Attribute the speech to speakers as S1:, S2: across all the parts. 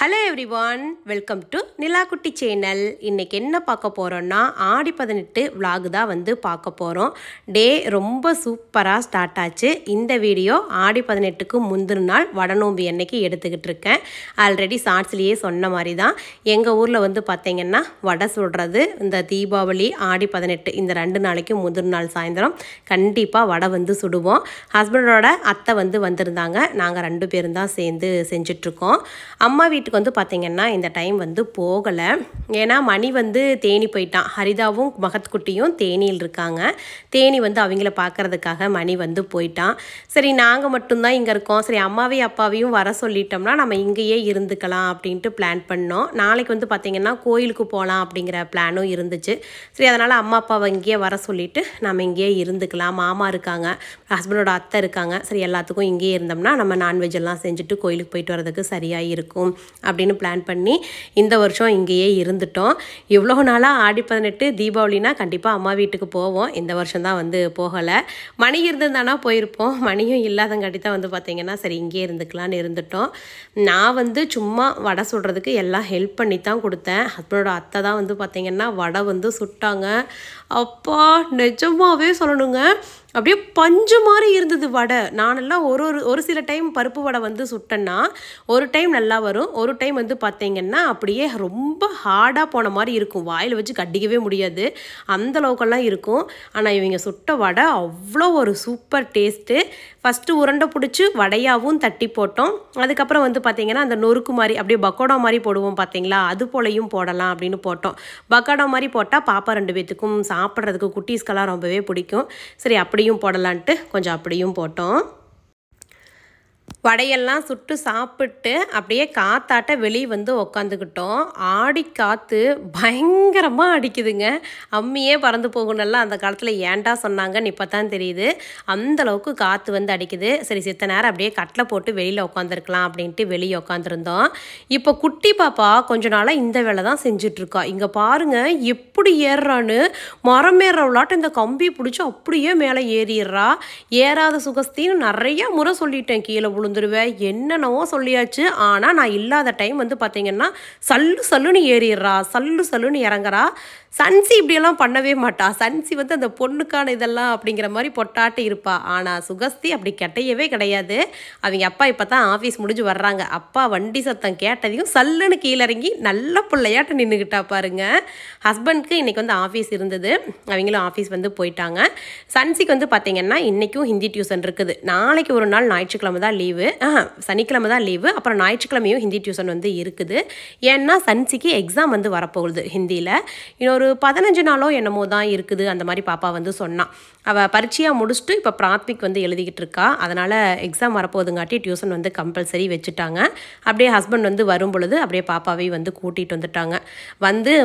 S1: Hello everyone, welcome to Nilakutti channel. இன்றைக்கி என்ன பார்க்க போகிறோன்னா ஆடி 18 விலாகு தான் பார்க்க போகிறோம். டே ரொம்ப சூப்பராக ஸ்டார்ட் ஆச்சு. இந்த வீடியோ ஆடி 18க்கு முந்தின நாள் வடநோம்பு அன்னைக்கு எடுத்துக்கிட்டு இருக்கேன். ஆல்ரெடி ஷார்ட்ஸ்லேயே சொன்ன மாதிரி தான் எங்கள் ஊரில் பார்த்திங்கன்னா வடை சுடுறது இந்த தீபாவளி ஆடி 18 இந்த 2 நாளைக்கு முந்தின நாள் சாயந்தரம் கண்டிப்பாக வடை சுடுவோம். ஹஸ்பண்டோட அத்தை வந்திருந்தாங்க. நாங்கள் 2 பேரும் தான் சேர்ந்து செஞ்சிட்ருக்கோம். அம்மா வீட்டுக்கு பார்த்திங்கன்னா இந்த டைம் போகலை. ஏன்னா மணி தேனி போயிட்டான். ஹரிதாவும் மகத்குட்டியும் தேனியில் இருக்காங்க. தேனி அவங்கள பார்க்கறதுக்காக மணி போயிட்டான். சரி நாங்கள் மட்டும்தான் இங்கே இருக்கோம். சரி அம்மாவையும் அப்பாவையும் வர சொல்லிட்டோம்னா நம்ம இங்கேயே இருந்துக்கலாம் அப்படின்ட்டு பிளான் பண்ணோம். நாளைக்கு பார்த்திங்கன்னா கோயிலுக்கு போகலாம் அப்படிங்கிற பிளானும் இருந்துச்சு. சரி அதனால் அம்மா அப்பாவை இங்கேயே வர சொல்லிவிட்டு நம்ம இங்கேயே இருந்துக்கலாம். மாமா இருக்காங்க, ஹஸ்பண்டோட அத்தை இருக்காங்க. சரி எல்லாத்துக்கும் இங்கேயே இருந்தோம்னா நம்ம நான்வெஜ் எல்லாம் செஞ்சுட்டு கோயிலுக்கு போயிட்டு வரதுக்கு சரியாக இருக்கும் அப்படின்னு பிளான் பண்ணி இந்த வருஷம் இங்கேயே இருந்துட்டோம். இவ்வளோ நாளாக ஆடி 18 தீபாவளினா கண்டிப்பாக அம்மா வீட்டுக்கு போவோம். இந்த வருஷம் தான் போகலை. மணி இருந்திருந்தானா போயிருப்போம். மணியும் இல்லாதங்காட்டி தான் பார்த்திங்கன்னா சரி இங்கேயே இருந்துக்கலான்னு இருந்துட்டோம். நான் சும்மா வடை சுடுறதுக்கு எல்லாம் ஹெல்ப் பண்ணி தான் கொடுத்தேன். ஹஸ்பண்டோட அத்தை தான் பார்த்திங்கன்னா வடை சுட்டாங்க. அப்பா நிஜமாகவே சொல்லணுங்க, அப்படியே பஞ்சு மாதிரி இருந்தது வடை. நானெல்லாம் ஒரு சில டைம் பருப்பு வடை சுட்டேன்னா ஒரு டைம் நல்லா வரும், ஒரு டைம் பார்த்திங்கன்னா அப்படியே ரொம்ப ஹார்டாக போன மாதிரி இருக்கும். வாயில் வச்சு கடிக்கவே முடியாது, அந்த அளவுக்கெல்லாம் இருக்கும். ஆனால் இவங்க சுட்ட வடை அவ்வளோ ஒரு சூப்பர் டேஸ்ட்டு. ஃபஸ்ட்டு உருண்டை பிடிச்சி வடையாகவும் தட்டி போட்டோம். அதுக்கப்புறம் பார்த்திங்கன்னா அந்த நொறுக்கு மாதிரி அப்படியே பக்கோடா மாதிரி போடுவோம் பார்த்திங்களா, அது போலையும் போடலாம் அப்படின்னு போட்டோம். பக்கோடா மாதிரி போட்டால் பாப்பா 2 பேத்துக்கும் சாப்பிட்றதுக்கு குட்டீஸ்க்கெல்லாம் ரொம்பவே பிடிக்கும். சரி அப்படியும் போடலான்ட்டு கொஞ்சம் அப்படியும் போட்டோம். வடையெல்லாம் சுட்டு சாப்பிட்டு அப்படியே காத்தாட்ட வெளியே உக்காந்துக்கிட்டோம். ஆடி காற்று பயங்கரமாக அடிக்குதுங்க. அம்மியே பறந்து போகணும்லாம் அந்த காலத்தில் ஏன்டா சொன்னாங்கன்னு இப்போ தான் தெரியுது. அந்தளவுக்கு காற்று அடிக்குது. சரி சித்த நேரம் அப்படியே கட்டில் போட்டு வெளியில் உட்காந்துருக்கலாம் அப்படின்ட்டு வெளியே உட்காந்துருந்தோம். இப்போ குட்டி பாப்பா கொஞ்ச நாளாக இந்த வேலை தான் செஞ்சிட்ருக்கா. இங்கே பாருங்கள் எப்படி ஏறுறான்னு. மரம் ஏறுறவளாட்ட இந்த கம்பி பிடிச்சி அப்படியே மேலே ஏறிடுறா. ஏறாத சுகஸ்தின்னு நிறையா முறை சொல்லிட்டேன், கீழே விழுந்துருவேன் என்னென்னவோ சொல்லியாச்சு. ஆனால் நான் இல்லாத டைம் பார்த்திங்கன்னா சல்லுன்னு ஏறிடுறா, சல்லுன்னு இறங்குறா. சன்சி இப்படியெல்லாம் பண்ணவே மாட்டா. சன்சி அந்த பொண்ணுக்கான இதெல்லாம் அப்படிங்கிற மாதிரி பொட்டாட்டு இருப்பா. ஆனால் சுகஸ்தி அப்படி கெட்டையவே கிடையாது. அவங்க அப்பா இப்போ தான் ஆஃபீஸ் முடிஞ்சு வர்றாங்க. அப்பா வண்டி சத்தம் கேட்டதையும் சல்லுன்னு கீழே இறங்கி நல்ல பிள்ளையாட்டு நின்றுக்கிட்டா பாருங்க. ஹஸ்பண்ட்க்கு இன்றைக்கி ஆஃபீஸ் இருந்தது, அவங்களும் ஆஃபீஸ் போயிட்டாங்க. சன்சிக்கு பார்த்திங்கன்னா இன்றைக்கும் ஹிந்தி டியூஷன் இருக்குது. நாளைக்கு ஒரு நாள் ஞாயிற்றுக்கிழமை தான் லீவு, சனிக்கிழமை தான் லீவு. அப்புறம் ஞாயிற்றுக்கிழமையும் ஹிந்தி டியூஷன் இருக்குது. ஏன்னா சன்சிக்கு எக்ஸாம் வரப்போகுது ஹிந்தியில். இன்னொரு 15 நாளோ என்னமோ தான் இருக்குது அந்த மாதிரி பாப்பா சொன்னான். அவள் பரீட்சையாக முடிச்சுட்டு இப்போ பிராத்மிக் எழுதிக்கிட்டு இருக்கா. அதனால் எக்ஸாம் வரப்போகுதுங்காட்டி டியூஷன் கம்பல்சரி வச்சுட்டாங்க. அப்படியே ஹஸ்பண்ட் வரும் பொழுது அப்படியே பாப்பாவை கூட்டிகிட்டு வந்துட்டாங்க.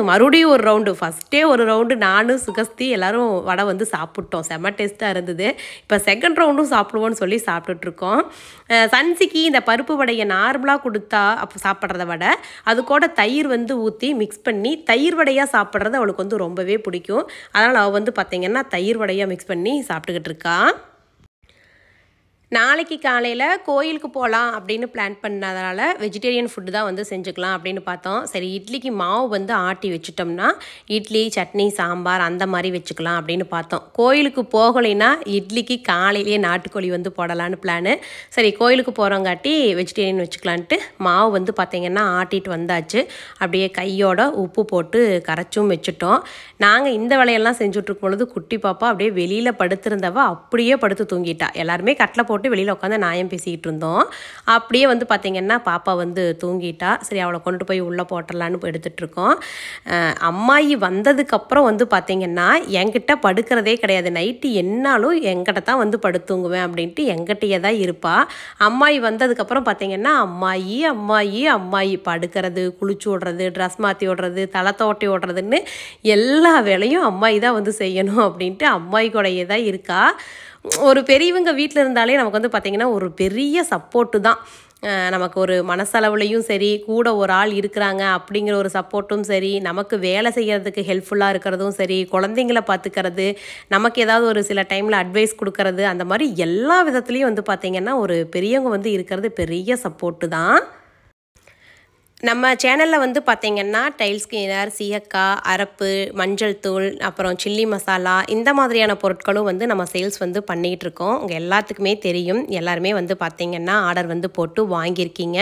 S1: மறுபடியும் ஒரு ரவுண்டு, ஃபஸ்ட்டே ஒரு ரவுண்டு நானும் சுகஸ்தி எல்லோரும் வடை சாப்பிட்டோம். செம்ம டேஸ்ட்டாக இருந்தது. இப்போ செகண்ட் ரவுண்டும் சாப்பிடுவோன்னு சொல்லி சாப்பிட்டுட்ருக்கோம். சன்சிக்கு இந்த பருப்பு வடையை நார்மலாக கொடுத்தா அப்போ சாப்பிட்றத வடை அது கூட தயிர் ஊற்றி மிக்ஸ் பண்ணி தயிர் வடையாக சாப்பிட்றது அவளுக்கு ரொம்பவே பிடிக்கும். அதனால் அவள் பார்த்திங்கன்னா தயிர் வடையாக மிக்ஸ் பண்ணி சாப்பிட்டுக்கிட்டு இருக்கா. நாளைக்கு காலையில் கோயிலுக்கு போகலாம் அப்படின்னு பிளான் பண்ணதுனால வெஜிடேரியன் ஃபுட்டு தான் செஞ்சுக்கலாம் அப்படின்னு பார்த்தோம். சரி இட்லிக்கு மாவு ஆட்டி வச்சுட்டோம்னா இட்லி சட்னி சாம்பார் அந்த மாதிரி வச்சுக்கலாம் அப்படின்னு பார்த்தோம். கோயிலுக்கு போகலைன்னா இட்லிக்கு காலையிலேயே நாட்டுக்கோழி போடலான்னு பிளானு. சரி கோயிலுக்கு போகிறோங்காட்டி வெஜிடேரியன் வச்சுக்கலான்ட்டு மாவு பார்த்திங்கன்னா ஆட்டிட்டு வந்தாச்சு. அப்படியே கையோட உப்பு போட்டு கரைச்சும் வச்சுட்டோம். நாங்கள் இந்த வேலையெல்லாம் செஞ்சுட்ருக்கும் பொழுது குட்டி பாப்பா அப்படியே வெளியில் படுத்திருந்தவ அப்படியே படுத்து தூங்கிட்டா. எல்லாருமே கட்டில் போட்டு வெளியில் உட்காந்து நாயம் பேசிக்கிட்டு இருந்தோம். அப்படியே பார்த்திங்கன்னா பாப்பா தூங்கிட்டா. சரி அவளை கொண்டு போய் உள்ளே போட்டுடலான்னு எடுத்துகிட்ருக்கோம். அம்மாயி வந்ததுக்கப்புறம் பார்த்திங்கன்னா என்கிட்ட படுக்கிறதே கிடையாது. நைட்டு என்னாலும் என்கிட்ட தான் படுத்தூங்குவேன் அப்படின்ட்டு என்கிட்டயே தான் இருப்பாள். அம்மாயி வந்ததுக்கப்புறம் பார்த்திங்கன்னா அம்மாயி படுக்கிறது, குளிச்சு விடுறது, ட்ரெஸ் மாற்றி விடுறது, தலை தோட்டி விடுறதுன்னு எல்லா வேலையும் அம்மாயி தான் செய்யணும் அப்படின்ட்டு அம்மாயி கூடயே தான் இருக்கா. ஒரு பெரியவங்க வீட்டில் இருந்தாலே நமக்கு பார்த்திங்கன்னா ஒரு பெரிய சப்போர்ட்டு தான். நமக்கு ஒரு மனசளவுலையும் சரி, கூட ஒரு ஆள் இருக்கிறாங்க அப்படிங்கிற ஒரு சப்போர்ட்டும் சரி, நமக்கு வேலை செய்கிறதுக்கு ஹெல்ப்ஃபுல்லாக இருக்கிறதும் சரி, குழந்தைங்கள பார்த்துக்கிறது, நமக்கு ஏதாவது ஒரு சில டைமில் அட்வைஸ் கொடுக்கறது, அந்த மாதிரி எல்லா விதத்துலேயும் பார்த்திங்கன்னா ஒரு பெரியவங்க இருக்கிறது பெரிய சப்போர்ட்டு தான். நம்ம சேனலில் வந்து பார்த்திங்கன்னா டைல்ஸ் கிளீனர், சீயக்காய், அரப்பு, மஞ்சள் தூள், அப்புறம் சில்லி மசாலா இந்த மாதிரியான பொருட்களும் வந்து நம்ம சேல்ஸ் வந்து பண்ணிகிட்ருக்கோம். உங்கள் எல்லாத்துக்குமே தெரியும். எல்லாருமே வந்து பார்த்திங்கன்னா ஆர்டர் வந்து போட்டு வாங்கியிருக்கீங்க.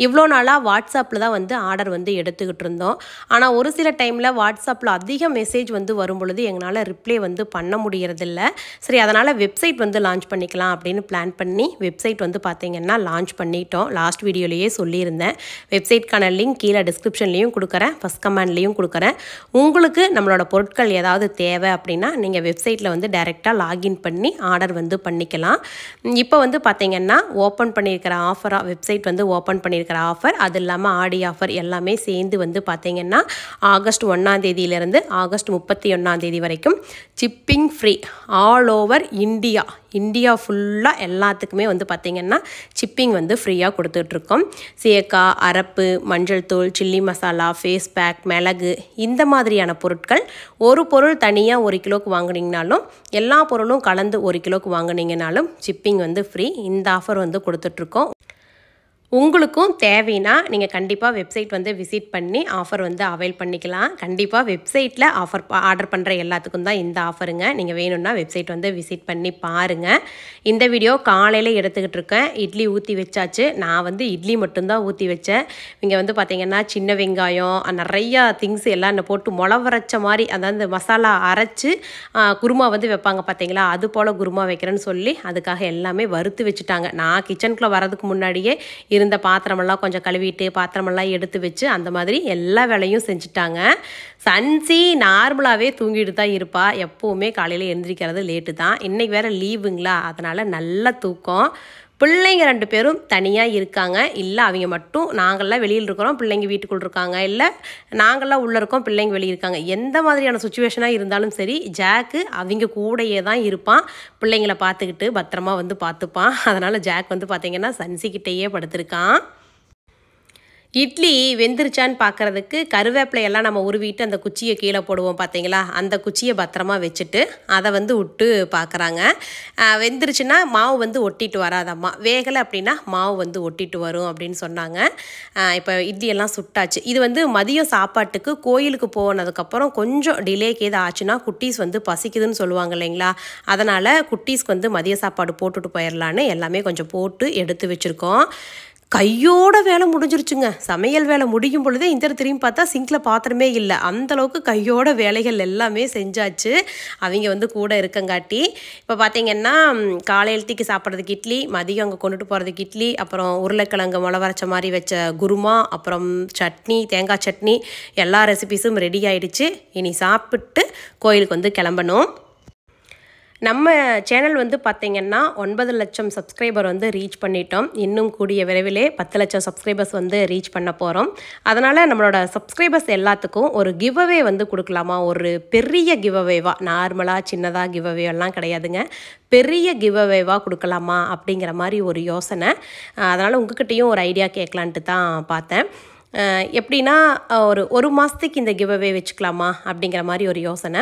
S1: இவ்வளோ நாளாக வாட்ஸ்அப்பில் தான் வந்து ஆர்டர் வந்து எடுத்துக்கிட்டு இருந்தோம். ஆனால் ஒரு சில டைமில் வாட்ஸ்அப்பில் அதிக மெசேஜ் வந்து வரும் பொழுது எங்களால் ரிப்ளை வந்து பண்ண முடியறதில்ல. சரி, அதனால் வெப்சைட் வந்து லான்ச் பண்ணிக்கலாம் அப்படின்னு பிளான் பண்ணி வெப்சைட் வந்து பார்த்திங்கன்னா லான்ச் பண்ணிட்டோம். லாஸ்ட் வீடியோலேயே சொல்லியிருந்தேன். வெப்சைட் லிங்க் கீழே டிஸ்கிரிப்ஷன்லையும் கொடுக்குறேன், ஃபஸ்ட் கமெண்ட்லையும் கொடுக்குறேன். உங்களுக்கு நம்மளோட பொருட்கள் ஏதாவது தேவை அப்படின்னா நீங்கள் வெப்சைட்டில் வந்து டைரெக்டாக லாகின் பண்ணி ஆர்டர் வந்து பண்ணிக்கலாம். இப்போ வந்து பார்த்திங்கன்னா ஓப்பன் பண்ணியிருக்கிற ஆஃபராக வெப்சைட் வந்து ஓப்பன் பண்ணியிருக்கிற ஆஃபர், அது இல்லாமல் ஆடி ஆஃபர் எல்லாமே சேர்ந்து வந்து பார்த்திங்கன்னா ஆகஸ்ட் 1ஆம் தேதியிலேருந்து ஆகஸ்ட் 31ஆம் தேதி வரைக்கும் shipping free all over India ஃபுல்லாக எல்லாத்துக்குமே வந்து பார்த்திங்கன்னா சிப்பிங் வந்து ஃப்ரீயாக கொடுத்துட்ருக்கோம். சீயக்காய், அரப்பு, மஞ்சள் தூள், சில்லி மசாலா, ஃபேஸ் பேக், மிளகு இந்த மாதிரியான பொருட்கள் ஒரு பொருள் தனியாக 1 கிலோக்கு வாங்கினீங்கனாலும் எல்லா பொருளும் கலந்து 1 கிலோக்கு வாங்கினீங்கனாலும் சிப்பிங் வந்து ஃப்ரீ. இந்த ஆஃபர் வந்து கொடுத்துட்ருக்கோம். உங்களுக்கும் தேவைன்னா நீங்கள் கண்டிப்பாக வெப்சைட் வந்து விசிட் பண்ணி ஆஃபர் வந்து அவைல் பண்ணிக்கலாம். கண்டிப்பாக வெப்சைட்டில் ஆர்டர் பண்ணுற எல்லாத்துக்கும் தான் இந்த ஆஃபருங்க. நீங்கள் வேணும்னா வெப்சைட் வந்து விசிட் பண்ணி பாருங்கள். இந்த வீடியோ காலையில் எடுத்துக்கிட்டு இருக்கேன். இட்லி ஊற்றி வச்சாச்சு. நான் வந்து இட்லி மட்டும்தான் ஊற்றி வச்சேன். இங்கே வந்து பார்த்திங்கன்னா சின்ன வெங்காயம், நிறையா திங்ஸ் எல்லாம் போட்டு முளவரைச்ச மாதிரி, அதாவது மசாலா அரைச்சி குருமா வந்து வைப்பாங்க பார்த்தீங்களா, அது போல் குருமா வைக்கிறேன்னு சொல்லி அதுக்காக எல்லாமே வறுத்து வச்சுட்டாங்க. நான் கிச்சனுக்குள்ளே வரதுக்கு முன்னாடியே இருந்த பாத்திரமெல்லாம் கொஞ்சம் கழுவிட்டு பாத்திரமெல்லாம் எடுத்து வச்சு அந்த மாதிரி எல்லா வேலையும் செஞ்சுட்டாங்க. சன்சி நார்மலாகவே தூங்கிட்டு தான் இருப்பா. எப்போவுமே காலையில் எழுந்திரிக்கிறது லேட்டு தான். இன்றைக்கி வேறு லீவுங்களா, அதனால் நல்ல தூக்கம். பிள்ளைங்க 2 பேரும் தனியாக இருக்காங்க. இல்லை அவங்க மட்டும், நாங்கள்லாம் வெளியில் இருக்கிறோம், பிள்ளைங்க வீட்டுக்குள்ளே இருக்காங்க. இல்லை நாங்கள்லாம் உள்ளே இருக்கோம், பிள்ளைங்க வெளியே இருக்காங்க. எந்த மாதிரியான சுச்சுவேஷனாக இருந்தாலும் சரி, ஜாக்கு அவங்க கூடையே தான் இருப்பான். பிள்ளைங்கள பார்த்துக்கிட்டு பத்திரமா வந்து பார்த்துப்பான். அதனால் ஜாக் வந்து பார்த்திங்கன்னா சன்சிக்கிட்டேயே படுத்திருக்கான். இட்லி வெந்துருச்சான்னு பார்க்குறதுக்கு கருவேப்பிலையெல்லாம் நம்ம உருவிட்டு அந்த குச்சியை கீழே போடுவோம் பார்த்தீங்களா, அந்த குச்சியை பத்திரமா வச்சுட்டு அதை வந்து விட்டு பார்க்குறாங்க. வெந்துருச்சுன்னா மாவு வந்து ஒட்டிட்டு வராதம்மா, வேகலை அப்படின்னா மாவு வந்து ஒட்டிட்டு வரும் அப்படின்னு சொன்னாங்க. இப்போ இட்லியெல்லாம் சுட்டாச்சு. இது வந்து மதியம் சாப்பாட்டுக்கு கோயிலுக்கு போனதுக்கப்புறம் கொஞ்சம் டிலேக்கு எது ஆச்சுன்னா குட்டீஸ் வந்து பசிக்குதுன்னு சொல்லுவாங்க இல்லைங்களா, அதனால் குட்டீஸ்க்கு வந்து மதிய சாப்பாடு போட்டுட்டு போயிடலான்னு எல்லாமே கொஞ்சம் போட்டு எடுத்து வச்சுருக்கோம். கையோட வேலை முடிஞ்சிருச்சுங்க. சமையல் வேலை முடியும் பொழுதே இந்த திரும்பி பார்த்தா சிங்கில் பாத்திரமே இல்லை. அந்தளவுக்கு கையோட வேலைகள் எல்லாமே செஞ்சாச்சு. அவங்க வந்து கூட இருக்கங்காட்டி இப்போ பார்த்திங்கன்னா காலையிலத்திக்கு சாப்பிட்றதுக்கு இட்லி, மதியம் அங்கே கொண்டுட்டு போகிறதுக்கு இட்லி, அப்புறம் உருளைக்கிழங்கு முளவரைச்ச மாதிரி வச்ச குருமா, அப்புறம் சட்னி, தேங்காய் சட்னி, எல்லா ரெசிபீஸும் ரெடி ஆகிடுச்சு. இனி சாப்பிட்டு கோயிலுக்கு வந்து கிளம்பணும். நம்ம சேனல் வந்து பார்த்திங்கன்னா 9 லட்சம் சப்ஸ்கிரைபர் வந்து ரீச் பண்ணிட்டோம். இன்னும் கூடிய விரைவிலே 10 லட்சம் சப்ஸ்கிரைபர்ஸ் வந்து ரீச் பண்ண போகிறோம். அதனால் நம்மளோட சப்ஸ்கிரைபர்ஸ் எல்லாத்துக்கும் ஒரு கிவ் அவே வந்து கொடுக்கலாமா, ஒரு பெரிய கிவ் அவேவா, நார்மலாக சின்னதாக கிவ் அவே எல்லாம் கிடையாதுங்க, பெரிய கிவ் அவேவாக கொடுக்கலாமா அப்படிங்கிற மாதிரி ஒரு யோசனை. அதனால் உங்ககிட்டையும் ஒரு ஐடியா கேட்கலான்ட்டு தான் பார்த்தேன். எப்படின்னா ஒரு மாதத்துக்கு இந்த கிவ் அவே வச்சுக்கலாமா அப்படிங்கிற மாதிரி ஒரு யோசனை.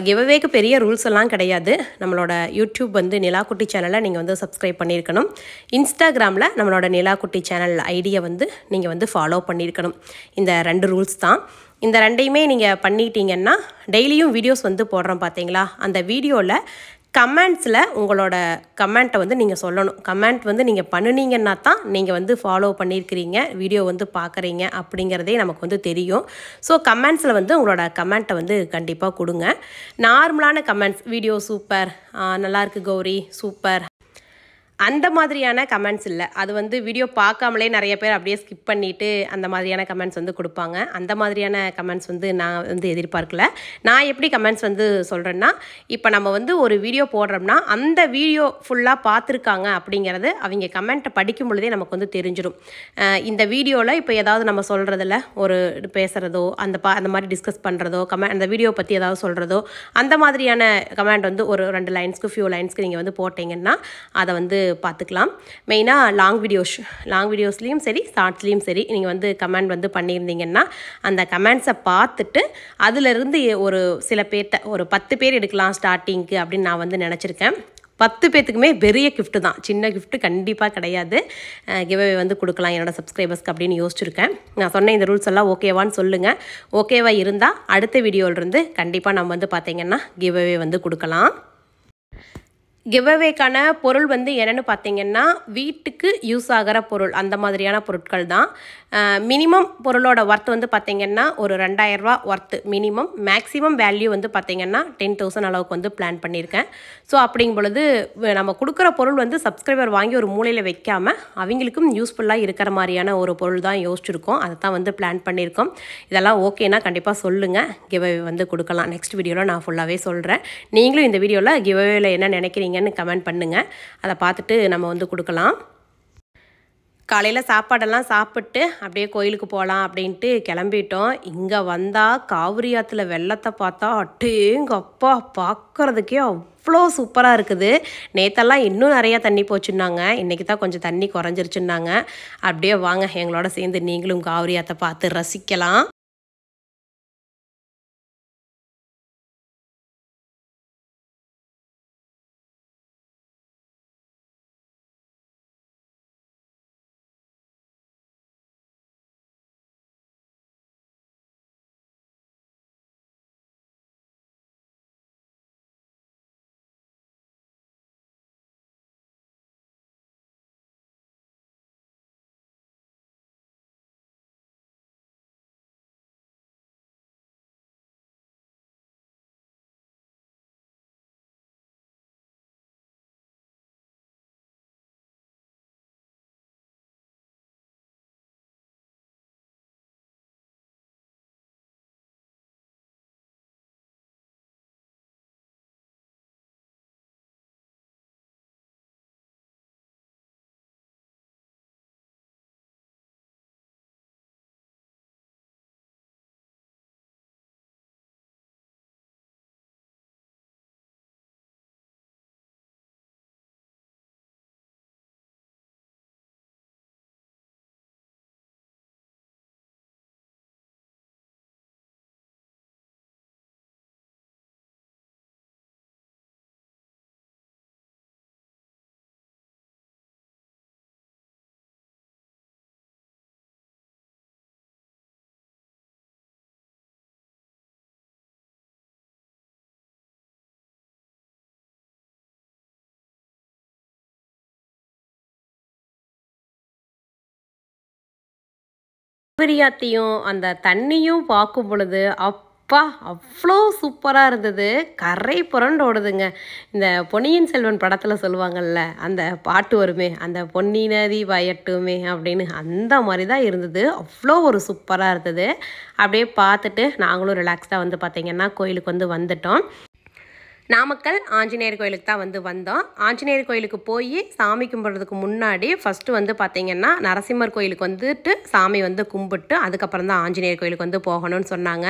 S1: கிவ் அவேக்கு பெரிய ரூல்ஸ் எல்லாம் கிடையாது. நம்மளோட யூடியூப் வந்து நிலாக்குட்டி சேனலை நீங்கள் வந்து சப்ஸ்கிரைப் பண்ணியிருக்கணும். இன்ஸ்டாகிராமில் நம்மளோட நிலாக்குட்டி சேனல் ஐடியை வந்து நீங்கள் வந்து ஃபாலோ பண்ணியிருக்கணும். இந்த 2 ரூல்ஸ் தான். இந்த 2ஐயுமே நீங்கள் பண்ணிட்டீங்கன்னா டெய்லியும் வீடியோஸ் வந்து போடுறோம் பார்த்தீங்களா, அந்த வீடியோவில் கமெண்ட்ஸில் உங்களோட கமெண்ட்டை வந்து நீங்கள் சொல்லணும். கமெண்ட் வந்து நீங்கள் பண்ணினீங்கன்னா தான் நீங்கள் வந்து ஃபாலோ பண்ணியிருக்கிறீங்க, வீடியோ வந்து பார்க்குறீங்க அப்படிங்கிறதே நமக்கு வந்து தெரியும். ஸோ கமெண்ட்ஸில் வந்து உங்களோட கமெண்ட்டை வந்து கண்டிப்பாக கொடுங்க. நார்மலான கமெண்ட்ஸ், வீடியோ சூப்பர், நல்லாயிருக்கு கௌரி, சூப்பர், அந்த மாதிரியான கமெண்ட்ஸ் இல்லை. அது வந்து வீடியோ பார்க்காமலே நிறைய பேர் அப்படியே ஸ்கிப் பண்ணிவிட்டு அந்த மாதிரியான கமெண்ட்ஸ் வந்து கொடுப்பாங்க. அந்த மாதிரியான கமெண்ட்ஸ் வந்து நான் வந்து எதிர்பார்க்கல. நான் எப்படி கமெண்ட்ஸ் வந்து சொல்கிறேன்னா, இப்போ நம்ம வந்து ஒரு வீடியோ போடுறோம்னா அந்த வீடியோ ஃபுல்லாக பார்த்துருக்காங்க அப்படிங்கிறது அவங்க கமெண்ட்டை படிக்கும் பொழுதே நமக்கு வந்து தெரிஞ்சிடும். இந்த வீடியோவில் இப்போ ஏதாவது நம்ம சொல்கிறதில்ல, ஒரு பேசுகிறதோ அந்த மாதிரி டிஸ்கஸ் பண்ணுறதோ, அந்த வீடியோ பற்றி ஏதாவது சொல்கிறதோ, அந்த மாதிரியான கமெண்ட் வந்து ஒரு 2 லைன்ஸ்க்கு ஃபியூ லைன்ஸ்க்கு நீங்கள் வந்து போட்டிங்கன்னா அதை வந்து பார்த்துக்கலாம். மெயினாக லாங் வீடியோஸ்லேயும் சரி, ஷார்ட்ஸ்லேயும் சரி, நீங்கள் வந்து கமெண்ட் வந்து பண்ணியிருந்தீங்கன்னா அந்த கமெண்ட்ஸை பார்த்துட்டு அதிலிருந்து ஒரு சில பேர்கிட்ட ஒரு 10 பேர் எடுக்கலாம் ஸ்டார்டிங்க்கு அப்படின்னு நான் வந்து நினச்சிருக்கேன். 10 பேத்துக்குமே பெரிய கிஃப்ட்டு தான், சின்ன கிஃப்ட்டு கண்டிப்பாக கிடையாது. கிவ்அவே வந்து கொடுக்கலாம் என்னோடய சப்ஸ்கிரைபர்ஸ்க்கு அப்படின்னு யோசிச்சுருக்கேன். நான் சொன்ன இந்த ரூல்ஸ் எல்லாம் ஓகேவான்னு சொல்லுங்கள். ஓகேவா இருந்தால் அடுத்த வீடியோவிலிருந்து கண்டிப்பாக நம்ம வந்து பார்த்திங்கன்னா கிவ்அவே வந்து கொடுக்கலாம். கிவ்அவேக்கான பொருள் வந்து என்னென்னு பார்த்தீங்கன்னா, வீட்டுக்கு யூஸ் ஆகிற பொருள் அந்த மாதிரியான பொருட்கள் தான். மினிமம் பொருளோட ஒர்த் வந்து பார்த்திங்கன்னா ஒரு 2000 ரூபா ஒர்த்து மினிமம். மேக்ஸிமம் வேல்யூ வந்து பார்த்திங்கன்னா 10,000 அளவுக்கு வந்து பிளான் பண்ணியிருக்கேன். ஸோ அப்படிங்கும் பொழுது நம்ம கொடுக்குற பொருள் வந்து சப்ஸ்கிரைபர் வாங்கி ஒரு மூலையில் வைக்காமல் அவங்களுக்கும் யூஸ்ஃபுல்லாக இருக்கிற மாதிரியான ஒரு பொருள் தான் யோசிச்சுருக்கோம். அதை தான் வந்து பிளான் பண்ணியிருக்கோம். இதெல்லாம் ஓகேனா கண்டிப்பாக சொல்லுங்கள், கிவ்அவே வந்து கொடுக்கலாம். நெக்ஸ்ட் வீடியோவில் நான் ஃபுல்லாகவே சொல்கிறேன். நீங்களும் இந்த வீடியோவில் கிவ்அவேல என்ன நினைக்கிறீங்க கமெண்ட் பண்ணுங்கள், அதை பார்த்துட்டு நம்ம வந்து கொடுக்கலாம். காலையில் சாப்பாடெல்லாம் சாப்பிட்டு அப்படியே கோயிலுக்கு போகலாம் அப்படின்ட்டு கிளம்பிட்டோம். இங்கே வந்தால் காவிரி ஆற்றுல வெள்ளத்தை பார்த்தா அட்டேங்கப்பா பார்க்குறதுக்கே அவ்வளோ சூப்பராக இருக்குது. நேற்றெல்லாம் இன்னும் நிறையா தண்ணி போச்சுன்னாங்க, இன்றைக்கி தான் கொஞ்சம் தண்ணி குறைஞ்சிருச்சுன்னாங்க. அப்படியே வாங்க எங்களோட சேர்ந்து நீங்களும் காவிரி ஆற்றை பார்த்து ரசிக்கலாம். காவிரி ஆற்றையும் அந்த தண்ணியும் பார்க்கும் பொழுது அப்பா அவ்வளோ சூப்பராக இருந்தது. கரை புரண்டு ஓடுதுங்க. இந்த பொன்னியின் செல்வன் படத்தில் சொல்லுவாங்கள்ல, அந்த பாட்டு வருமே, அந்த பொன்னி நதி பயட்டுமே அப்படின்னு, அந்த மாதிரி தான் இருந்தது. அவ்வளோ ஒரு சூப்பராக இருந்தது. அப்படியே பார்த்துட்டு நாங்களும் ரிலாக்ஸ்டாக வந்து பார்த்திங்கன்னா கோயிலுக்கு வந்து வந்துட்டோம். நாமக்கல் ஆஞ்சநேயர் கோயிலுக்கு தான் வந்து வந்தோம். ஆஞ்சநேயர் கோயிலுக்கு போய் சாமி கும்பிட்றதுக்கு முன்னாடி ஃபஸ்ட்டு வந்து பார்த்திங்கன்னா நரசிம்மர் கோயிலுக்கு வந்துட்டு சாமி வந்து கும்பிட்டு அதுக்கப்புறம் தான் ஆஞ்சநேயர் கோயிலுக்கு வந்து போகணும்னு சொன்னாங்க.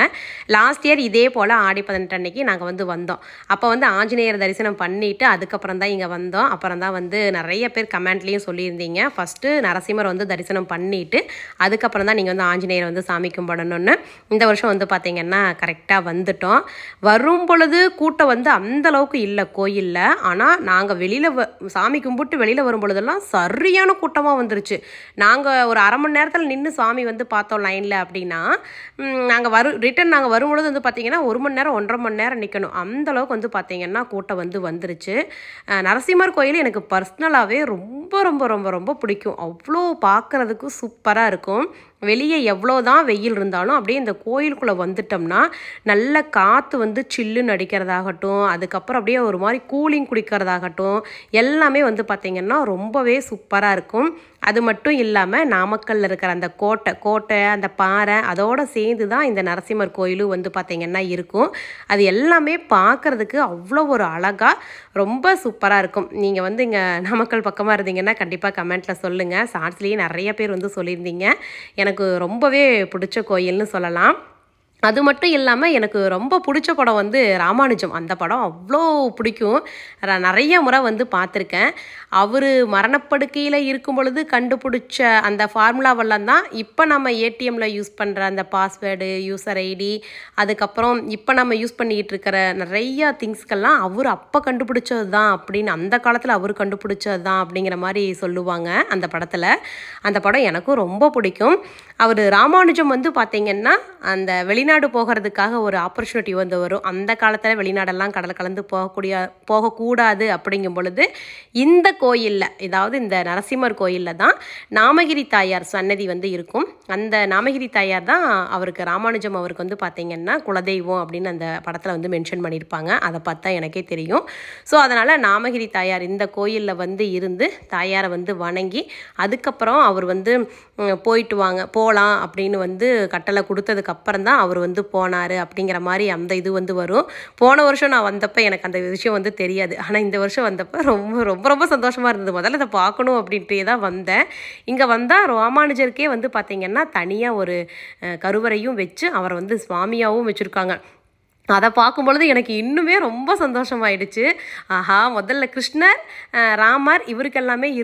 S1: லாஸ்ட் இயர் இதே போல் ஆடி 18 அன்னைக்கு நாங்கள் வந்து வந்தோம். அப்போ வந்து ஆஞ்சநேயர் தரிசனம் பண்ணிவிட்டு அதுக்கப்புறம் தான் இங்கே வந்தோம். அப்புறம் தான் வந்து நிறைய பேர் கமெண்ட்லேயும் சொல்லியிருந்தீங்க, ஃபஸ்ட்டு நரசிம்மர் வந்து தரிசனம் பண்ணிவிட்டு அதுக்கப்புறம் தான் நீங்கள் வந்து ஆஞ்சநேயர் வந்து சாமி கும்பிடணும்னு. இந்த வருஷம் வந்து பார்த்திங்கன்னா கரெக்டாக வந்துட்டோம். வரும் பொழுது கூட்டம் வந்து அந்த அளவுக்கு இல்லை கோயிலில். ஆனால் நாங்கள் வெளியில் சாமி கும்பிட்டு வெளியில் வரும் பொழுதெல்லாம் சரியான கூட்டமாக வந்துருச்சு. நாங்கள் ஒரு அரை மணி நேரத்தில் நின்று சாமி வந்து பார்த்தோம் லைனில் அப்படின்னா, நாங்கள் ரிட்டன் நாங்கள் வரும்பொழுது வந்து பார்த்திங்கன்னா 1 மணி நேரம் 1.5 மணி நேரம் நிற்கணும். அந்த அளவுக்கு வந்து பார்த்திங்கன்னா கூட்டம் வந்து வந்துருச்சு. நரசிம்மர் கோயில் எனக்கு பர்சனலாகவே ரொம்ப ரொம்ப ரொம்ப ரொம்ப பிடிக்கும். அவ்வளோ பார்க்குறதுக்கு சூப்பராக இருக்கும். வெளியே எவ்வளோ தான் வெயில் இருந்தாலும் அப்படியே இந்த கோயிலுக்குள்ளே வந்துட்டோம்னா நல்ல காற்று வந்து சில்லுன்னு அடிக்கிறதாகட்டும், அதுக்கப்புறம் அப்படியே ஒரு மாதிரி கூலிங் குடிக்கிறதாகட்டும், எல்லாமே வந்து பார்த்திங்கன்னா ரொம்பவே சூப்பராக இருக்கும். அது மட்டும் இல்லாமல் நாமக்கல்லில் இருக்கிற அந்த கோட்டை அந்த பாறை அதோடு சேர்ந்து தான் இந்த நரசிம்மர் கோயிலும் வந்து பார்த்திங்கன்னா இருக்கும். அது எல்லாமே பார்க்குறதுக்கு அவ்வளோ ஒரு அழகாக ரொம்ப சூப்பராக இருக்கும். நீங்கள் வந்து இங்கே நாமக்கல் பக்கமாக இருந்தீங்கன்னா கண்டிப்பாக கமெண்ட்டில் சொல்லுங்கள். ஷார்ட்ஸ்லேயே நிறைய பேர் வந்து சொல்லியிருந்தீங்க. எனக்கு ரொம்பவே பிடிச்ச கோயில்னு சொல்லலாம். அது மட்டும் இல்லாமல் எனக்கு ரொம்ப பிடிச்ச படம் வந்து ராமானுஜம். அந்த படம் அவ்வளோ பிடிக்கும். நிறைய முறை வந்து பார்த்துருக்கேன். அவர் மரணப்படுக்கையில் இருக்கும் பொழுது கண்டுபிடிச்ச அந்த ஃபார்முலாவெல்லாம் தான் இப்போ நம்ம ஏடிஎம்மில் யூஸ் பண்ணுற அந்த பாஸ்வேர்டு, யூசர் ஐடி, அதுக்கப்புறம் இப்போ நம்ம யூஸ் பண்ணிக்கிட்டு இருக்கிற நிறையா திங்ஸ்கெல்லாம் அவர் அப்போ கண்டுபிடிச்சது தான் அப்படின்னு, அந்த காலத்தில் அவர் கண்டுபிடிச்சது தான் அப்படிங்கிற மாதிரி சொல்லுவாங்க அந்த படத்தில். அந்த படம் எனக்கும் ரொம்ப பிடிக்கும். அவர் ராமானுஜம் வந்து பார்த்திங்கன்னா அந்த வெளிநாடு போகிறதுக்காக ஒரு ஆப்பர்ச்சுனிட்டி வந்து வரும். அந்த காலத்தில் வெளிநாடெல்லாம் கடல் கலந்து போகக்கூடாது அப்படிங்கும் பொழுது இந்த கோயிலில், அதாவது இந்த நரசிம்மர் கோயிலில் தான் நாமகிரி தாயார் சன்னதி வந்து இருக்கும். அந்த நாமகிரி தாயார் தான் அவருக்கு, ராமானுஜம் அவருக்கு வந்து பார்த்திங்கன்னா குலதெய்வம் அப்படின்னு அந்த படத்தில் வந்து மென்ஷன் பண்ணியிருப்பாங்க. அதை பார்த்தா எனக்கே தெரியும். ஸோ அதனால் நாமகிரி தாயார் இந்த கோயிலில் வந்து இருந்து தாயாரை வந்து வணங்கி அதுக்கப்புறம் அவர் வந்து போகலாம் அப்படின்னு வந்து கட்டளை கொடுத்ததுக்கப்புறம் தான் அவர் வந்து போனார் அப்படிங்கிற மாதிரி அந்த இது வந்து வரும். போன வருஷம் நான் வந்தப்போ எனக்கு அந்த விஷயம் வந்து தெரியாது. ஆனால் இந்த வருஷம் வந்தப்போ ரொம்ப ரொம்ப ரொம்ப சந்தோஷமாக இருந்தது. முதல்ல அதை பார்க்கணும் அப்படின்ட்டு தான் வந்தேன். இங்கே வந்தால் ராமானுஜருக்கே வந்து பார்த்திங்கன்னா தனியாக ஒரு கருவறையும் வச்சு அவரை வந்து சுவாமியாகவும் வச்சுருக்காங்க. அதை பார்க்கும்பொழுது எனக்கு இன்னுமே ரொம்ப சந்தோஷமாயிடுச்சு. ஆஹா, முதல்ல கிருஷ்ணர், ராமர் இவருக்கெல்லாமும்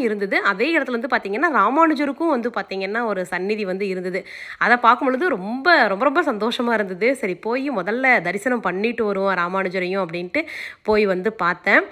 S1: இருந்தது. அதே இடத்துல வந்து பார்த்திங்கன்னா ராமானுஜருக்கும் வந்து பார்த்திங்கன்னா ஒரு சந்நிதி வந்து இருந்தது. அதை பார்க்கும்பொழுது ரொம்ப ரொம்ப ரொம்ப சந்தோஷமாக இருந்தது. சரி, போய் முதல்ல தரிசனம் பண்ணிட்டு வருவோம் ராமானுஜரையும் அப்படின்ட்டு போய் வந்து பார்த்தேன்.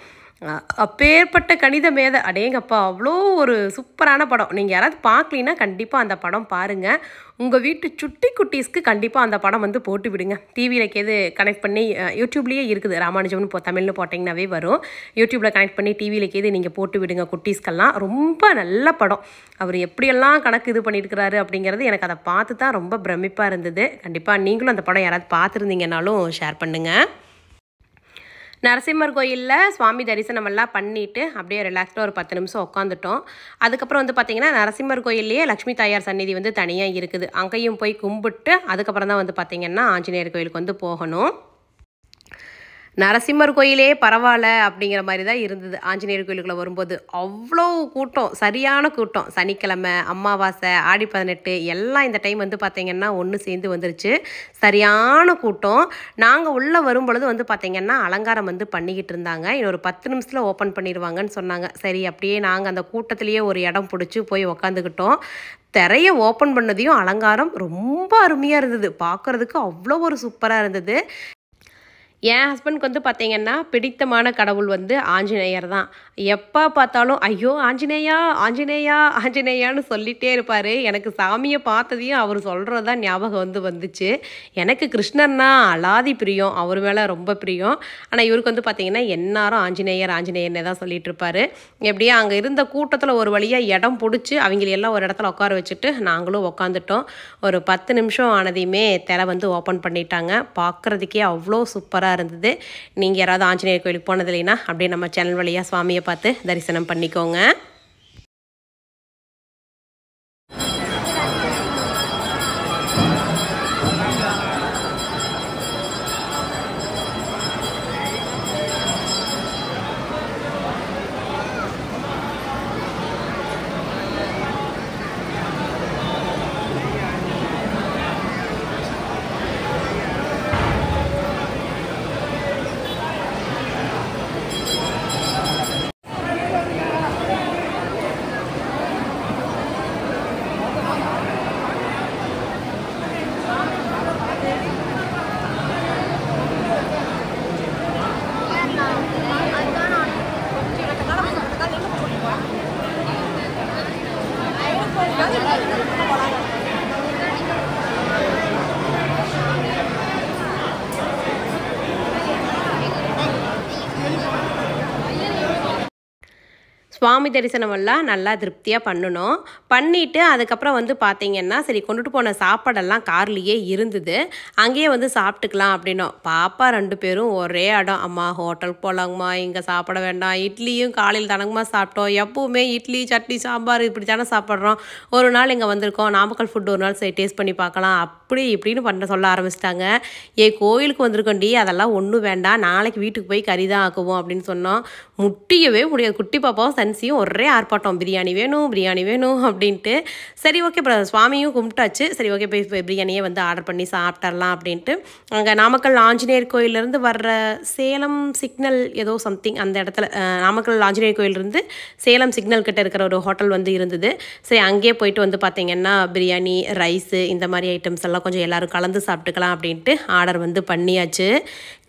S1: அப்பேற்பட்ட கணித மேதை, அடேங்கப்பா, அவ்வளோ ஒரு சூப்பரான படம். நீங்கள் யாராவது பார்க்கலின்னா கண்டிப்பாக அந்த படம் பாருங்கள். உங்கள் வீட்டு சுட்டி குட்டீஸ்க்கு கண்டிப்பாக அந்த படம் வந்து போட்டு விடுங்க. டிவியில் கேது கனெக்ட் பண்ணி, யூடியூப்லேயே இருக்குது, ராமானுஜம்னு தமிழ்னு போட்டிங்கனாவே வரும். யூடியூப்பில் கனெக்ட் பண்ணி டிவியில் கேது நீங்கள் போட்டு விடுங்க குட்டீஸ்க்கெல்லாம். ரொம்ப நல்ல படம். அவர் எப்படியெல்லாம் கணக்கு இது பண்ணியிருக்கிறாரு அப்படிங்கிறது எனக்கு அதை பார்த்து தான் ரொம்ப பிரமிப்பாக இருந்தது. கண்டிப்பாக நீங்களும் அந்த படம் யாராவது பார்த்துருந்தீங்கன்னாலும் ஷேர் பண்ணுங்கள். நரசிம்மர் கோயிலில் சுவாமி தரிசனமெல்லாம் பண்ணிவிட்டு அப்படியே ரிலாக்ஸ்டாக ஒரு 10 நிமிஷம் உட்காந்துட்டோம். அதுக்கப்புறம் வந்து பார்த்திங்கன்னா நரசிம்மர் கோயில்லையே லக்ஷ்மி தாயார் சந்நிதி வந்து தனியாக இருக்குது. அங்கேயும் போய் கும்பிட்டு அதுக்கப்புறம் தான் வந்து பார்த்திங்கன்னா ஆஞ்சநேயர் கோயிலுக்கு வந்து போகணும். நரசிம்மர் கோயிலே பரவாயில்ல அப்படிங்கிற மாதிரி தான் இருந்தது. ஆஞ்சநேயர் கோயிலுக்குள்ளே வரும்போது அவ்வளோ கூட்டம், சரியான கூட்டம். சனிக்கிழமை, அமாவாசை, ஆடி 18 எல்லாம் இந்த டைம் வந்து பார்த்திங்கன்னா ஒன்று சேர்ந்து வந்துருச்சு. சரியான கூட்டம். நாங்கள் உள்ளே வரும்பொழுது வந்து பார்த்திங்கன்னா அலங்காரம் வந்து பண்ணிக்கிட்டு இருந்தாங்க. இன்னொரு 10 நிமிஷத்தில் ஓப்பன் பண்ணிடுவாங்கன்னு சொன்னாங்க. சரி, அப்படியே நாங்கள் அந்த கூட்டத்திலேயே ஒரு இடம் பிடிச்சி போய் உக்காந்துக்கிட்டோம். திரையை ஓப்பன் பண்ணதையும் அலங்காரம் ரொம்ப அருமையாக இருந்தது. பார்க்குறதுக்கு அவ்வளோ ஒரு சூப்பராக இருந்தது. என் ஹஸ்பண்ட்க்கு வந்து பார்த்திங்கன்னா பிடித்தமான கடவுள் வந்து ஆஞ்சநேயர் தான். எப்போ பார்த்தாலும் ஐயோ ஆஞ்சநேயா ஆஞ்சநேயா ஆஞ்சநேயான்னு சொல்லிகிட்டே இருப்பார். எனக்கு சாமியை பார்த்ததையும் அவர் சொல்கிறது தான் ஞாபகம் வந்துச்சு. எனக்கு கிருஷ்ணர்னா அலாதி பிரியம், அவர் மேலே ரொம்ப பிரியம். ஆனால் இவருக்கு வந்து பார்த்திங்கன்னா எல்லாரும் ஆஞ்சநேயர் ஆஞ்சநேயர்னே தான் சொல்லிகிட்டு இருப்பார். எப்படியே அங்கே இருந்த கூட்டத்தில் ஒரு வழியாக இடம் பிடிச்சி அவங்களெல்லாம் ஒரு இடத்துல உட்கார வச்சுட்டு நாங்களும் உட்காந்துட்டோம். ஒரு 10 நிமிஷம் ஆனதையுமே திரை வந்து ஓப்பன் பண்ணிட்டாங்க. பார்க்குறதுக்கே அவ்வளோ சூப்பராக இருந்தது. நீங்கள் யாராவது ஆஞ்சநேயர் கோயிலுக்கு போனது இல்லைன்னா அப்படியே நம்ம சேனல் வழியாக சுவாமியை பார்த்து தரிசனம் பண்ணிக்கோங்க. சுவாமி தரிசனமெல்லாம் நல்லா திருப்தியாக பண்ணணும். பண்ணிவிட்டு அதுக்கப்புறம் வந்து பார்த்திங்கன்னா சரி, கொண்டுட்டு போன சாப்பாடெல்லாம் கார்லேயே இருந்தது. அங்கேயே வந்து சாப்பிட்டுக்கலாம் அப்படின்னோம். பாப்பா 2 பேரும் ஒரே இடம், அம்மா ஹோட்டலுக்கு போகலாங்கம்மா, இங்கே சாப்பிட வேண்டாம், இட்லியும் காலையில் தானங்கம்மா சாப்பிட்டோம், எப்போவுமே இட்லி சட்னி சாம்பார் இப்படி தானே சாப்பிட்றோம், ஒரு நாள் இங்கே வந்திருக்கோம், நாமக்கல் ஃபுட்டு ஒரு நாள் சரி டேஸ்ட் பண்ணி பார்க்கலாம் அப்படி இப்படின்னு சொல்ல ஆரம்பிச்சிட்டாங்க. கோயிலுக்கு வந்திருக்கோண்டி, அதெல்லாம் ஒன்றும் வேண்டாம், நாளைக்கு வீட்டுக்கு போய் கறி தான் ஆக்குவோம் அப்படின்னு சொன்னோம். முட்டியவே முடியாது. குட்டி பாப்பாவும் கன்சியும் ஒரே ஆர்ப்பாட்டம், பிரியாணி வேணும் பிரியாணி வேணும் அப்படின்ட்டு. சரி ஓகே சுவாமியும் கும்பிட்டாச்சு. சரி ஓகே போய் பிரியாணியே வந்து ஆர்டர் பண்ணி சாப்பிட்றலாம் அப்படின்ட்டு அங்கே நாமக்கல் ஆஞ்சநேயர் கோயிலேருந்து வர்ற சேலம் சிக்னல் ஏதோ சம்திங் அந்த இடத்துல நாமக்கல் ஆஞ்சநேயர் கோயிலிருந்து சேலம் சிக்னல் கிட்ட இருக்கிற ஒரு ஹோட்டல் வந்து இருந்தது. சரி அங்கேயே போயிட்டு வந்து பார்த்திங்கன்னா பிரியாணி, ரைஸு இந்த மாதிரி ஐட்டம்ஸ் எல்லாம் கொஞ்சம் எல்லோரும் கலந்து சாப்பிட்டுக்கலாம் அப்படின்ட்டு ஆர்டர் வந்து பண்ணியாச்சு.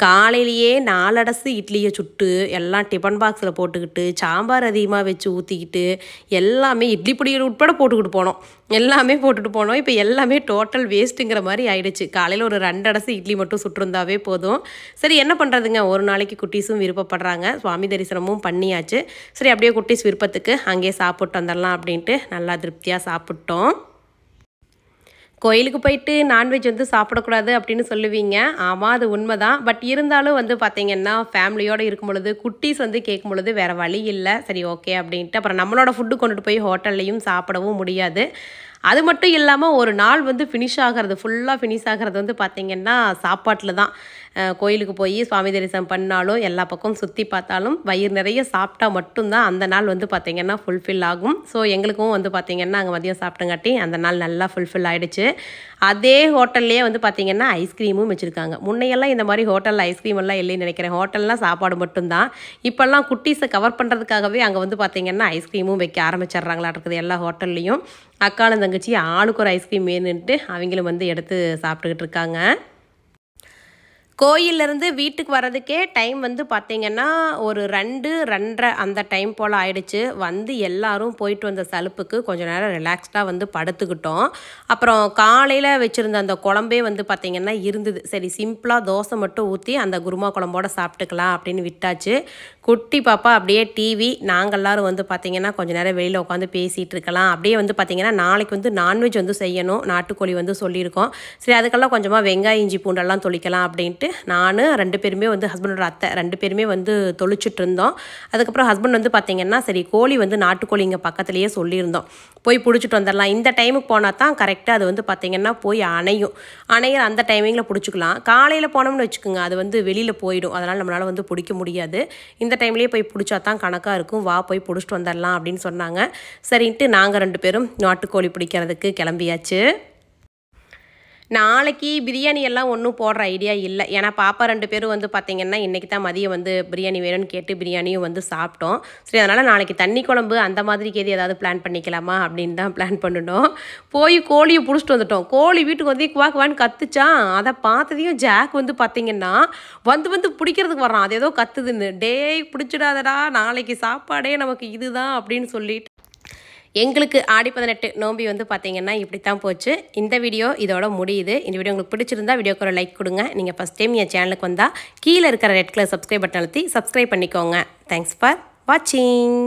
S1: காலையிலேயே 4 அடசு இட்லியை சுட்டு எல்லாம் டிஃபன் பாக்ஸில் போட்டுக்கிட்டு சாம்பார் அதிகமாக வச்சு ஊற்றிக்கிட்டு எல்லாமே இட்லி பொடி உட்பட போட்டுக்கிட்டு போனோம். எல்லாமே போட்டுட்டு போனோம். இப்போ எல்லாமே டோட்டல் வேஸ்ட்டுங்கிற மாதிரி ஆயிடுச்சு. காலையில் ஒரு 2 அடசு இட்லி மட்டும் சுட்டிருந்தாவே போதும். சரி என்ன பண்ணுறதுங்க, ஒரு நாளைக்கு குட்டீஸும் விருப்பப்படுறாங்க. சுவாமி தரிசனமும் பண்ணியாச்சு. சரி அப்படியே குட்டீஸ் விருப்பத்துக்கு அங்கேயே சாப்பிட்டு வந்துடலாம் அப்படின்ட்டு நல்லா திருப்தியாக சாப்பிட்டோம். கோயிலுக்கு போயிட்டு நான்வெஜ் வந்து சாப்பிடக்கூடாது அப்படின்னு சொல்லுவீங்க. ஆமாம், அது உண்மை தான். பட் இருந்தாலும் வந்து பார்த்திங்கன்னா ஃபேமிலியோடு இருக்கும் பொழுது குட்டீஸ் வந்து கேட்கும் பொழுது வேறு வழி இல்லை. சரி ஓகே அப்படின்ட்டு அப்புறம் நம்மளோட ஃபுட்டு கொண்டுட்டு போய் ஹோட்டல்லையும் சாப்பிடவும் முடியாது. அது மட்டும் இல்லாமல் ஒரு நாள் வந்து ஃபினிஷ் ஆகிறது, ஃபுல்லாக ஃபினிஷ் ஆகிறது வந்து பார்த்திங்கன்னா சாப்பாட்டில் தான். கோயிலுக்கு போய் சுவாமி தரிசனம் பண்ணாலும் எல்லா பக்கம் சுற்றி பார்த்தாலும் வயிறு நிறைய சாப்பிட்டா மட்டும்தான் அந்த நாள் வந்து பார்த்திங்கன்னா ஃபுல்ஃபில் ஆகும். ஸோ எங்களுக்கும் வந்து பார்த்திங்கன்னா அங்கே மதியம் சாப்பிட்டங்காட்டி அந்த நாள் நல்லா ஃபுல்ஃபில் ஆகிடுச்சு. அதே ஹோட்டல்லையே வந்து பார்த்திங்கன்னா ஐஸ்கிரீமும் வச்சுருக்காங்க. முன்னையெல்லாம் இந்த மாதிரி ஹோட்டலில் ஐஸ்கிரீம் எல்லாம் இல்லைன்னு நினைக்கிறேன். ஹோட்டல்லாம் சாப்பாடு மட்டும்தான். இப்போல்லாம் குட்டீஸை கவர் பண்ணுறதுக்காகவே அங்கே வந்து பார்த்திங்கன்னா ஐஸ்கிரீமும் வைக்க ஆரம்பிச்சிட்றாங்களா இருக்குது எல்லா ஹோட்டல்லையும். அக்காலும் தங்கச்சி ஆளுக்கு ஒரு ஐஸ்கிரீம் வேணுன்ட்டு அவங்களும் வந்து எடுத்து சாப்பிட்டுக்கிட்டு இருக்காங்க. கோயிலேருந்து வீட்டுக்கு வர்றதுக்கே டைம் வந்து பார்த்திங்கன்னா ஒரு 2-2:30 அந்த டைம் போல் ஆயிடுச்சு. வந்து எல்லோரும் போயிட்டு வந்த சலுப்புக்கு கொஞ்சம் நேரம் ரிலாக்ஸ்டாக வந்து படுத்துக்கிட்டோம். அப்புறம் காலையில் வச்சுருந்த அந்த குழம்பே வந்து பார்த்திங்கன்னா இருந்தது. சரி சிம்பிளாக தோசை மட்டும் ஊற்றி அந்த குருமா குழம்போட சாப்பிட்டுக்கலாம் அப்படின்னு விட்டாச்சு. குட்டி பாப்பா அப்படியே டிவி, நாங்கள் எல்லோரும் வந்து பார்த்திங்கன்னா கொஞ்சம் நேரம் வெளியில் உட்காந்து பேசிகிட்டு இருக்கலாம். அப்படியே வந்து பார்த்திங்கன்னா நாளைக்கு வந்து நான்வெஜ் வந்து செய்யணும், நாட்டுக்கோழி வந்து சொல்லியிருக்கோம். சரி அதுக்கெல்லாம் கொஞ்சமாக வெங்காயம் இஞ்சி பூண்டெல்லாம் தொளிக்கலாம் அப்படின்ட்டு நான் 2 பேருமே வந்து ஹஸ்பண்டோட அத்தை 2 பேருமே வந்து தொளிச்சுட்டு இருந்தோம். அதுக்கப்புறம் ஹஸ்பண்ட் வந்து பார்த்திங்கன்னா சரி கோழி வந்து நாட்டுக்கோழி இங்கே பக்கத்துலேயே சொல்லியிருந்தோம், போய் பிடிச்சிட்டு வந்துடலாம். இந்த டைமுக்கு போனால் தான் கரெக்டாக அது வந்து பார்த்திங்கன்னா போய் அணையிற அந்த டைமிங்கில் பிடிச்சிக்கலாம். காலையில் போனோம்னு வச்சுக்கோங்க, அது வந்து வெளியில் போயிடும். அதனால் நம்மளால் வந்து பிடிக்க முடியாது. இந்த டைம்லேயே போய் பிடிச்சா தான் கணக்காக இருக்கும். வா போய் பிடிச்சிட்டு வந்துடலாம் அப்படின்னு சொன்னாங்க. சரின்ட்டு நாங்கள் 2 பேரும் நாட்டுக்கோழி பிடிக்கிறதுக்கு கிளம்பியாச்சு. நாளைக்கு பிரியாணி எல்லாம் ஒன்றும் போடுற ஐடியா இல்லை. ஏன்னா பாப்பா 2 பேரும் வந்து பார்த்திங்கன்னா இன்றைக்கி தான் மதியம் வந்து பிரியாணி வேணும்னு கேட்டு பிரியாணியும் வந்து சாப்பிட்டோம். சரி அதனால் நாளைக்கு தண்ணி குழம்பு அந்த மாதிரிக்கு ஏதாவது பிளான் பண்ணிக்கலாமா அப்படின்னு தான் பிளான் பண்ணினோம். போய் கோழியை பிடிச்சிட்டு வந்துட்டோம். கோழி வீட்டுக்கு வந்து குவான்னு கத்துச்சான். அதை பார்த்ததையும் ஜாக் வந்து பார்த்திங்கன்னா வந்து பிடிக்கிறதுக்கு வர்றான். அது ஏதோ கத்துதுன்னு. டேய் பிடிச்சிடாதடா, நாளைக்கு சாப்பாடே நமக்கு இதுதான் அப்படின்னு சொல்லிட்டு எங்களுக்கு ஆடி 18 நோம்பி வந்து பார்த்திங்கன்னா இப்படி தான் போச்சு. இந்த வீடியோ இதோட முடியுது. இந்த வீடியோ உங்களுக்கு பிடிச்சிருந்தா வீடியோக்கு ஒரு லைக் கொடுங்க. நீங்கள் ஃபஸ்ட் டைம் என் சேனலுக்கு வந்தால் கீழே இருக்கிற ரெட் கலர் சப்ஸ்கிரைப் பட்டன் அழுத்தி சப்ஸ்கிரைப் பண்ணிக்கோங்க. தேங்க்ஸ் ஃபார் வாட்சிங்.